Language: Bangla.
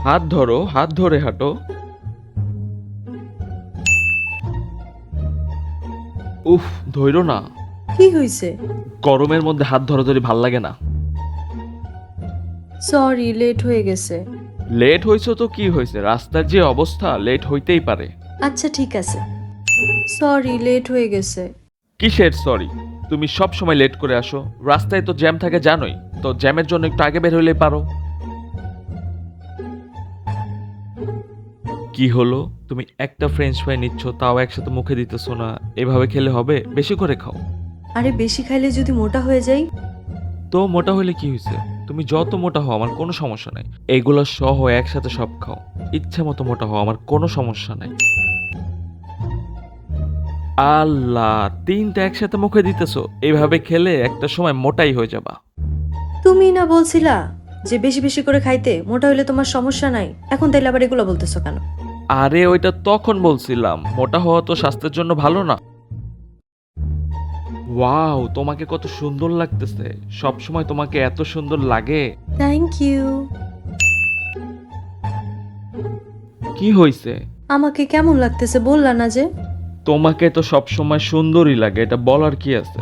হাত ধরো, হাত ধরে হাঁটো। উফ, ধইরো না। কি হইছে? গরমের মধ্যে হাত ধরাধরি ভাল লাগে না। সরি, লেট হয়ে গেছে। লেট হইছে তো কি হয়েছে, রাস্তার যে অবস্থা লেট হইতেই পারে। আচ্ছা ঠিক আছে। সরি, লেট হয়ে গেছে। কিসের সরি? তুমি সব সময় লেট করে আসো। রাস্তায় তো জ্যাম থাকে জানোই, তো জ্যামের জন্য একটু আগে বের হইলে পারো। কি হলো, তুমি একটা ফ্রেঞ্চ ফ্রাই নিচ্ছ তাও একসাথে মুখে দিতেছো না? এভাবে খেলে হবে? বেশি করে খাও। আরে বেশি খাইলে যদি মোটা হয়ে যাই? তো মোটা হইলে কি হয়েছে? তুমি যত মোটা হও আমার কোনো সমস্যা নাই। এগুলো সহ একসাথে সব খাও। ইচ্ছা মতো মোটা হও, আমার কোনো সমস্যা নাই। আল্লাহ, তিনটা একসাথে মুখে দিতেছো? এইভাবে খেলে একটা সময় মোটাই হয়ে যাবা। তুমি না বলছিলা যে বেশি বেশি করে খাইতে, মোটা হইলে তোমার সমস্যা নাই, এখন তাইলে আবার এগুলো বলতেছো কেন? আরে ওইটা তখন বলছিলাম, মোটা হওয়া তো স্বাস্থ্যের জন্য ভালো না। ওয়াও, তোমাকে কত সুন্দর লাগতেছে। সব সময় তোমাকে এত সুন্দর লাগে। Thank you. কি হইছে? আমাকে কেমন লাগতেছে বললা না যে? তোমাকে তো সব সময় সুন্দরই লাগে, এটা বলার কি আছে?